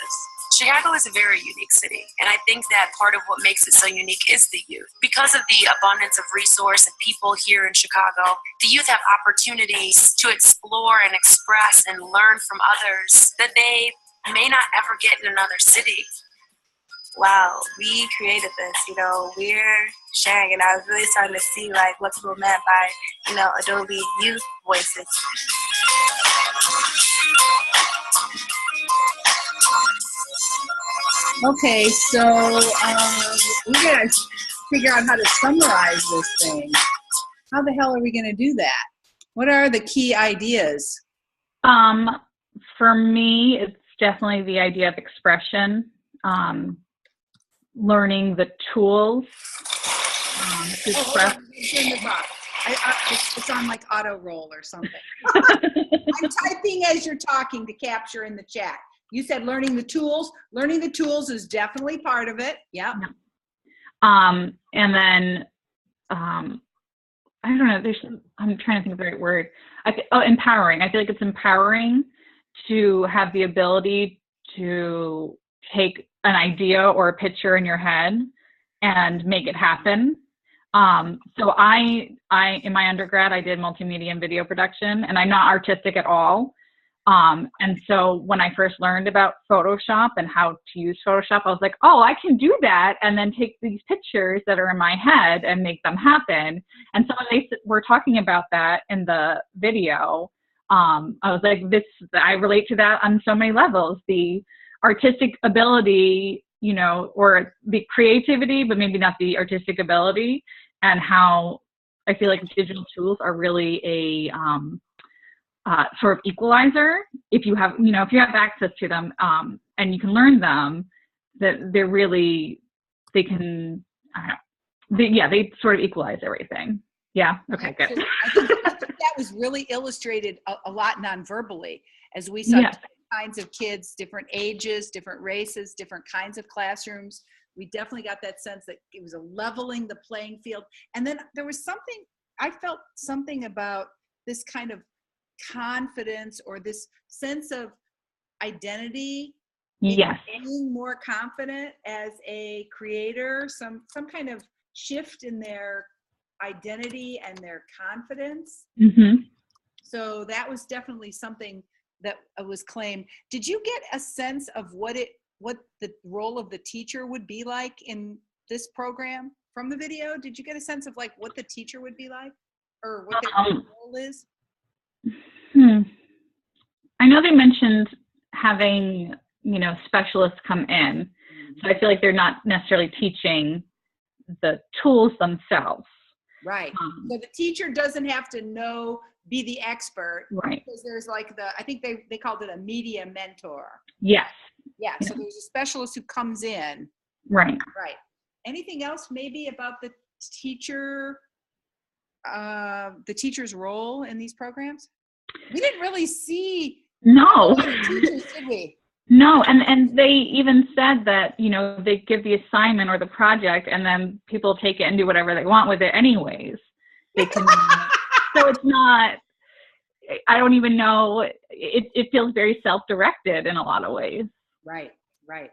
Chicago is a very unique city, and I think that part of what makes it so unique is the youth. Because of the abundance of resource and people here in Chicago, the youth have opportunities to explore and express and learn from others that they may not ever get in another city. Wow, we created this, we're sharing, and I was really starting to see like what people meant by, Adobe Youth Voices. Okay, so we gotta figure out how to summarize this thing. How the hell are we gonna do that? What are the key ideas? For me, it's definitely the idea of expression, learning the tools to express. In the box. It's on like auto roll or something. I'm typing as you're talking to capture in the chat. You said learning the tools. Learning the tools is definitely part of it. Yeah. And then, I don't know, I'm trying to think of the right word. Empowering. I feel like it's empowering to have the ability to take an idea or a picture in your head and make it happen. So I in my undergrad, I did multimedia and video production, and I'm not artistic at all. And so when I first learned about Photoshop and how to use Photoshop, I was like, oh, I can do that and then take these pictures that are in my head and make them happen. And so when they were talking about that in the video, I was like, I relate to that on so many levels. The artistic ability, or the creativity, but maybe not the artistic ability, and how I feel like digital tools are really a sort of equalizer. If you have access to them, and you can learn them, that they sort of equalize everything. Yeah. Okay, good. I think that was really illustrated a lot non-verbally, as we saw different kinds of kids, different ages, different races, different kinds of classrooms. We definitely got that sense that it was a leveling the playing field. And then there was I felt something about this kind of confidence or this sense of identity. Yes. Being more confident as a creator, some kind of shift in their identity and their confidence. Mm-hmm. So that was definitely something that was claimed. Did you get a sense of what the role of the teacher would be like in this program from the video? Did you get a sense of like what the teacher would be like, or what their role is? I know they mentioned having, specialists come in. So I feel like they're not necessarily teaching the tools themselves. Right. So the teacher doesn't have to be the expert. Right. Because there's like I think they called it a media mentor. Yes. Yeah. So there's a specialist who comes in. Right. Right. Anything else maybe about the teacher, the teacher's role in these programs? We didn't really see teachers, did we? No, and they even said that, they give the assignment or the project and then people take it and do whatever they want with it anyways. They can, so it's not, I don't even know, it feels very self-directed in a lot of ways. Right.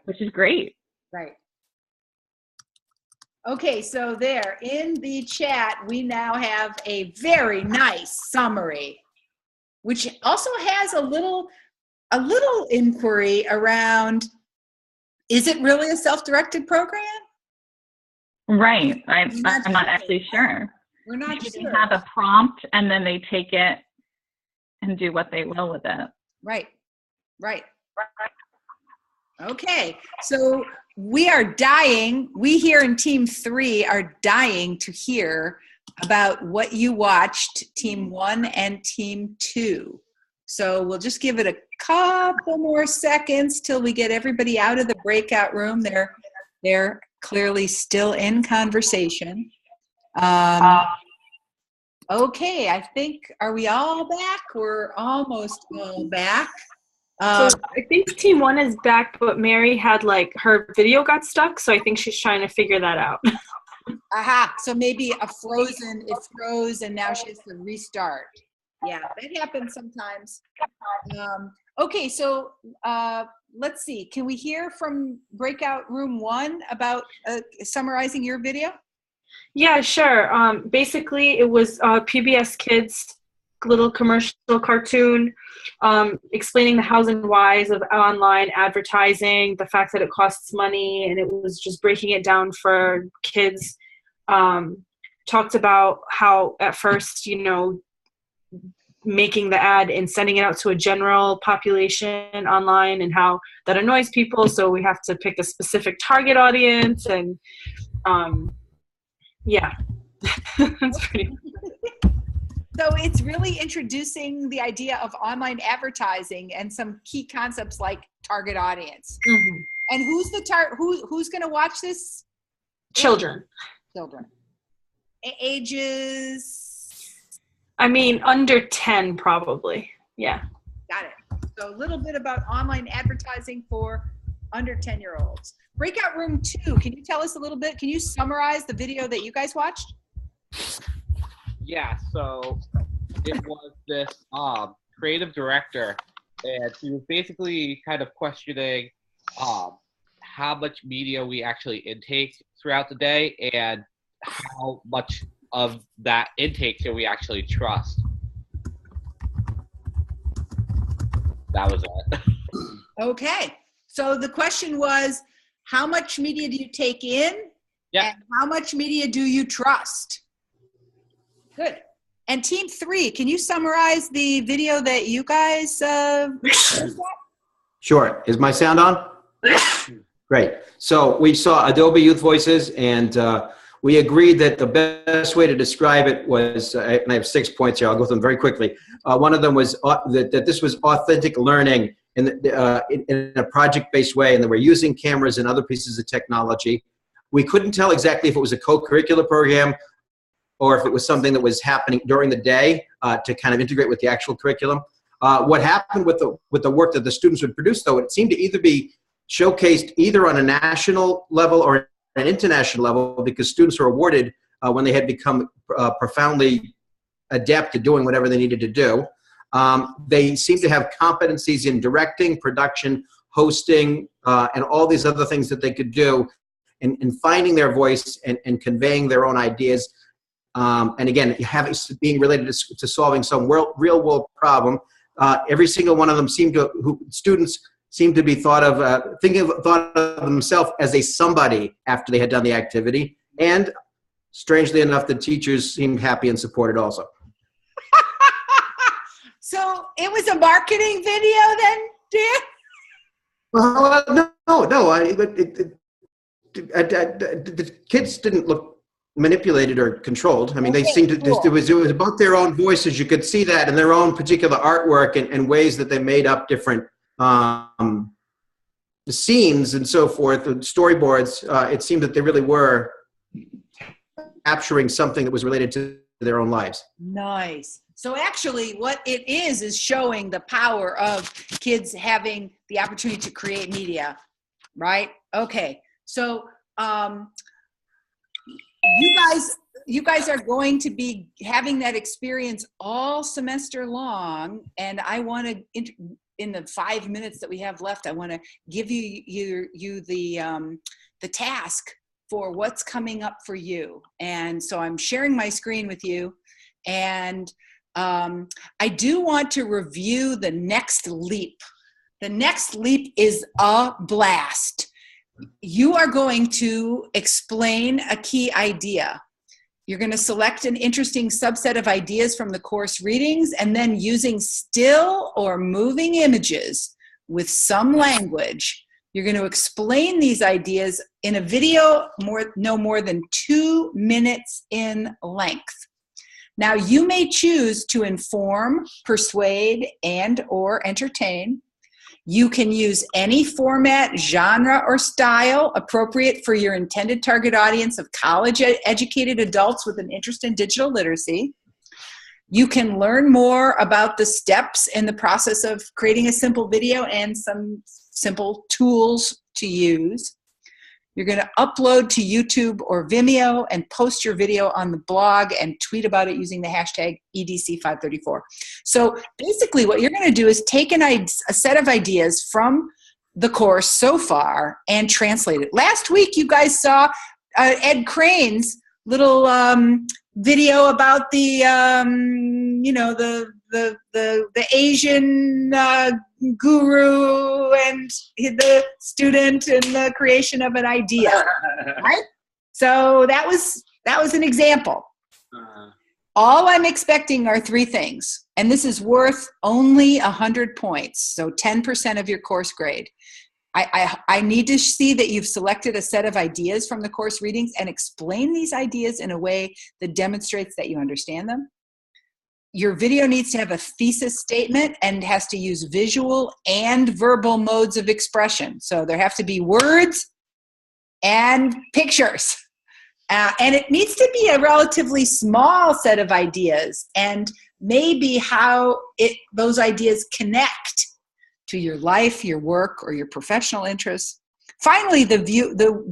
Which is great. Right. Okay, so there in the chat, we now have a very nice summary, which also has a little inquiry around, is it really a self-directed program? Right. I'm not actually sure. We're not Maybe sure. They have a prompt and then they take it and do what they will with it. Right. Okay, so we are dying. We here in Team 3 are dying to hear about what you watched, Team 1 and Team 2. So we'll just give it a couple more seconds till we get everybody out of the breakout room. They're clearly still in conversation. Okay, I think, are we all back? We're almost all back. So I think Team 1 is back, but Mary had her video got stuck, so I think she's trying to figure that out. Aha, so maybe it froze and now she has to restart. Yeah, that happens sometimes. Okay, so let's see. Can we hear from breakout room 1 about summarizing your video? Yeah, sure. Basically, it was PBS Kids' little commercial cartoon explaining the hows and whys of online advertising, the fact that it costs money, and it was just breaking it down for kids. Talked about how at first, making the ad and sending it out to a general population online and how that annoys people, so we have to pick a specific target audience, and yeah. That's pretty So it's really introducing the idea of online advertising and some key concepts like target audience. Mm-hmm. And who's going to watch this? Children. Ages? I mean, under 10 probably. Yeah. Got it. So a little bit about online advertising for under 10-year-olds. Breakout room 2, can you tell us a little bit? Can you summarize the video that you guys watched? Yeah, so it was this creative director, and he was basically kind of questioning how much media we actually intake throughout the day and how much of that intake can we actually trust. That was it. Okay, so the question was, how much media do you take in? Yeah. And how much media do you trust? Good. And Team 3, can you summarize the video that you guys Sure. Is my sound on? Great. So we saw Adobe Youth Voices, and we agreed that the best way to describe it was, and I have 6 points here, I'll go through them very quickly. One of them was that this was authentic learning in a project-based way, and that we're using cameras and other pieces of technology. We couldn't tell exactly if it was a co-curricular program or if it was something that was happening during the day to kind of integrate with the actual curriculum. What happened with the work that the students would produce, though, it seemed to either be showcased either on a national level or an international level, because students were awarded when they had become profoundly adept at doing whatever they needed to do. They seemed to have competencies in directing, production, hosting, and all these other things that they could do in finding their voice and conveying their own ideas. And again, being related to solving some real-world problem. Every single one of them students seemed to be thought of themselves as a somebody after they had done the activity. And strangely enough, the teachers seemed happy and supported also. So it was a marketing video then, Dan? Well, no. The kids didn't look manipulated or controlled. I mean, they seemed to, cool. It was about their own voices. You could see that in their own particular artwork and ways that they made up different scenes and so forth, storyboards. It seemed that they really were capturing something that was related to their own lives. Nice. So actually what it is showing the power of kids having the opportunity to create media, right? Okay. So you guys are going to be having that experience all semester long, and I want to, in the 5 minutes that we have left, I want to give you the task for what's coming up for you. And so I'm sharing my screen with you. And I do want to review the next leap. The next leap is a blast. You are going to explain a key idea. You're going to select an interesting subset of ideas from the course readings, and then using still or moving images with some language, you're going to explain these ideas in a video no more than 2 minutes in length. Now, you may choose to inform, persuade, and or entertain. You can use any format, genre, or style appropriate for your intended target audience of college-educated adults with an interest in digital literacy. You can learn more about the steps in the process of creating a simple video and some simple tools to use. You're going to upload to YouTube or Vimeo and post your video on the blog and tweet about it using the hashtag EDC534. So basically what you're going to do is take a set of ideas from the course so far and translate it. Last week you guys saw Ed Crane's little video about the Asian guru and the student and the creation of an idea, right? So that was an example. All I'm expecting are 3 things, and this is worth only 100 points, so 10% of your course grade. I need to see that you've selected a set of ideas from the course readings and explain these ideas in a way that demonstrates that you understand them. Your video needs to have a thesis statement and has to use visual and verbal modes of expression. So there have to be words and pictures. And it needs to be a relatively small set of ideas and maybe how those ideas connect to your life, your work, or your professional interests. Finally, the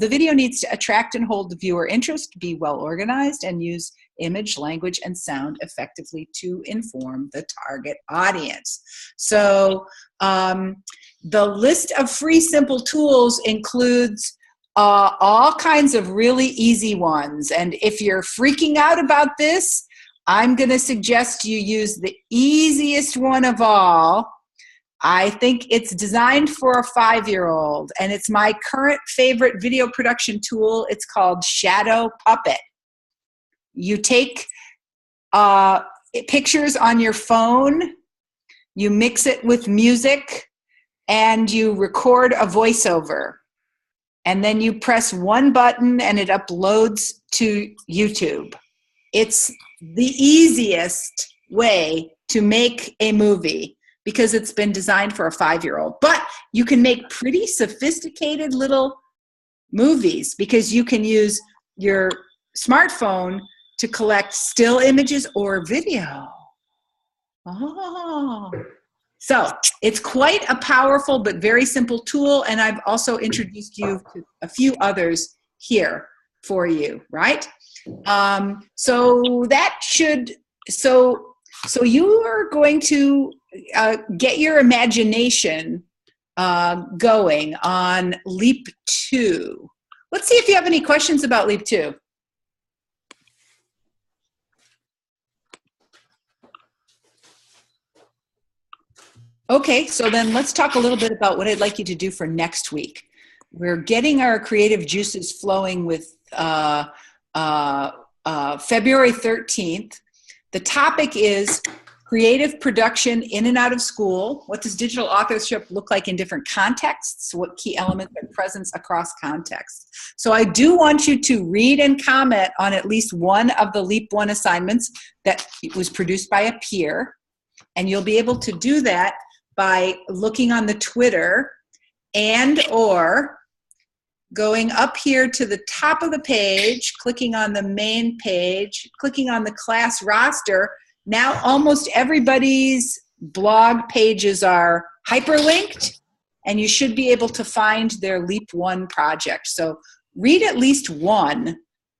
video needs to attract and hold the viewer interest, be well organized, and use image, language, and sound effectively to inform the target audience. So the list of free simple tools includes all kinds of really easy ones. And if you're freaking out about this, I'm going to suggest you use the easiest one of all. I think it's designed for a 5-year-old, and it's my current favorite video production tool. It's called Shadow Puppet. You take pictures on your phone, you mix it with music, and you record a voiceover. And then you press one button and it uploads to YouTube. It's the easiest way to make a movie because it's been designed for a 5-year-old. But you can make pretty sophisticated little movies because you can use your smartphone to collect still images or video. Oh. So it's quite a powerful but very simple tool, and I've also introduced you to a few others here for you, right? So you are going to get your imagination going on Leap 2. Let's see if you have any questions about Leap 2. Okay, so then let's talk a little bit about what I'd like you to do for next week. We're getting our creative juices flowing with February 13th. The topic is creative production in and out of school. What does digital authorship look like in different contexts? What key elements are present across contexts? So I do want you to read and comment on at least one of the Leap 1 assignments that was produced by a peer. And you'll be able to do that by looking on the Twitter and or going up here to the top of the page, clicking on the main page, clicking on the class roster. Now almost everybody's blog pages are hyperlinked, and you should be able to find their Leap 1 project. So read at least one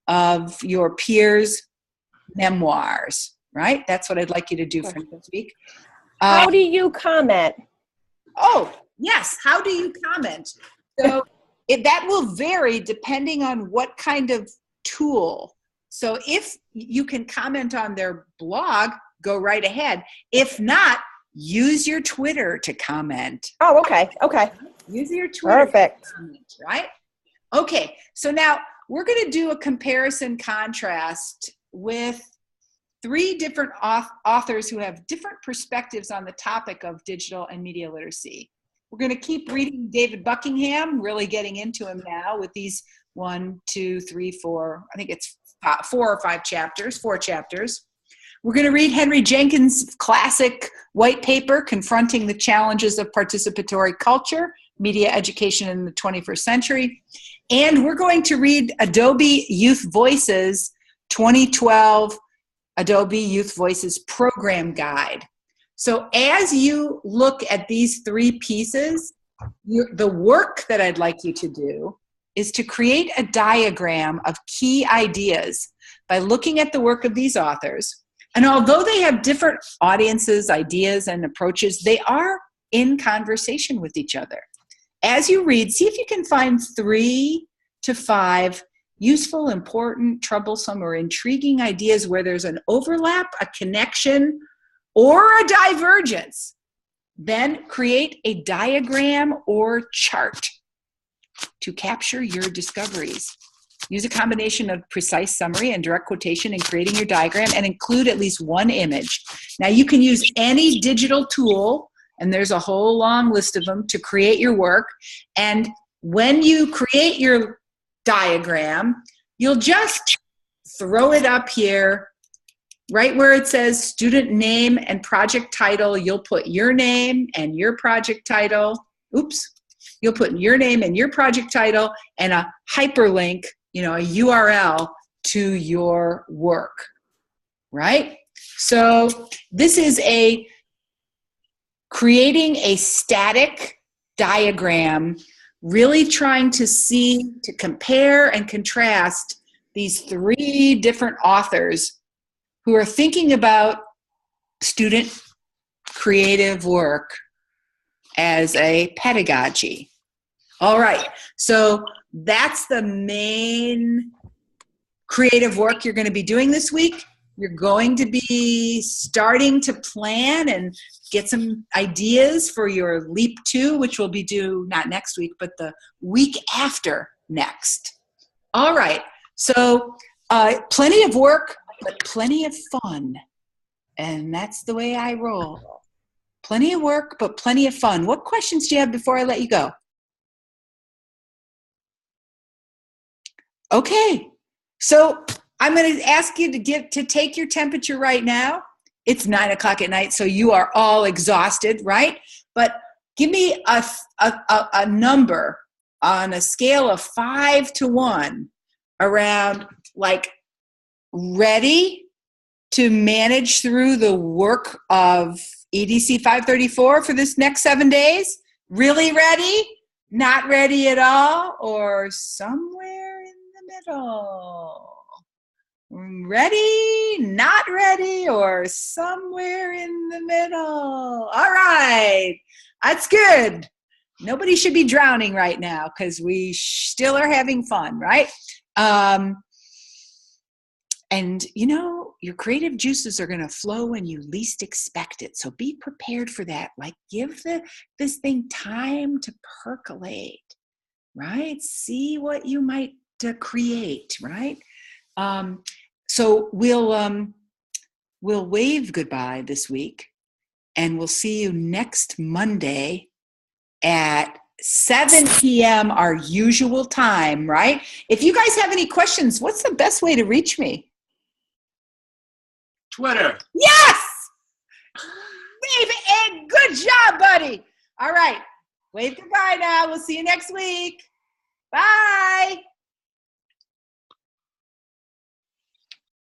of your peers' memoirs, right? That's what I'd like you to do for next week. How do you comment? Oh, yes. How do you comment? So that will vary depending on what kind of tool. So if you can comment on their blog, go right ahead. If not, use your Twitter to comment. Oh, okay. Okay. Use your Twitter Perfect. to comment, right? Okay, so now we're going to do a comparison contrast with 3 different authors who have different perspectives on the topic of digital and media literacy. We're going to keep reading David Buckingham, really getting into him now with these 1, 2, 3, 4, I think it's 4 or 5 chapters, 4 chapters. We're going to read Henry Jenkins' classic white paper, Confronting the Challenges of Participatory Culture, Media Education in the 21st Century. And we're going to read Adobe Youth Voices 2012 Adobe Youth Voices Program Guide. So as you look at these 3 pieces, the work that I'd like you to do is to create a diagram of key ideas by looking at the work of these authors. And although they have different audiences, ideas, and approaches, they are in conversation with each other. As you read, see if you can find 3 to 5 useful, important, troublesome, or intriguing ideas where there's an overlap, a connection, or a divergence. Then create a diagram or chart to capture your discoveries. Use a combination of precise summary and direct quotation in creating your diagram, and include at least 1 image. Now you can use any digital tool, and there's a whole long list of them, to create your work. And when you create your diagram, you'll just throw it up here, right where it says student name and project title. You'll put your name and your project title. Oops. You'll put your name and your project title and a hyperlink, a URL to your work, right? So this is creating a static diagram, really trying to compare and contrast these 3 different authors who are thinking about student creative work as a pedagogy. All right, so that's the main creative work you're going to be doing this week. You're going to be starting to plan and get some ideas for your Leap 2, which will be due not next week, but the week after next. All right, so plenty of work, but plenty of fun. And that's the way I roll. Plenty of work, but plenty of fun. What questions do you have before I let you go? Okay, so I'm going to ask you to take your temperature right now. It's 9 o'clock at night, so you are all exhausted, right? But give me a number on a scale of 5 to 1 around, like, ready to manage through the work of EDC 534 for this next 7 days? Really ready? Not ready at all? Or somewhere in the middle? Ready, not ready, or somewhere in the middle? All right, that's good. Nobody should be drowning right now because we still are having fun, right? And your creative juices are going to flow when you least expect it. So be prepared for that. Like, give this thing time to percolate, right? See what you might create, right? So we'll wave goodbye this week, and we'll see you next Monday at 7 p.m. our usual time, right? If you guys have any questions, what's the best way to reach me? Twitter. Yes! Wave, and good job, buddy. All right. Wave goodbye now. We'll see you next week.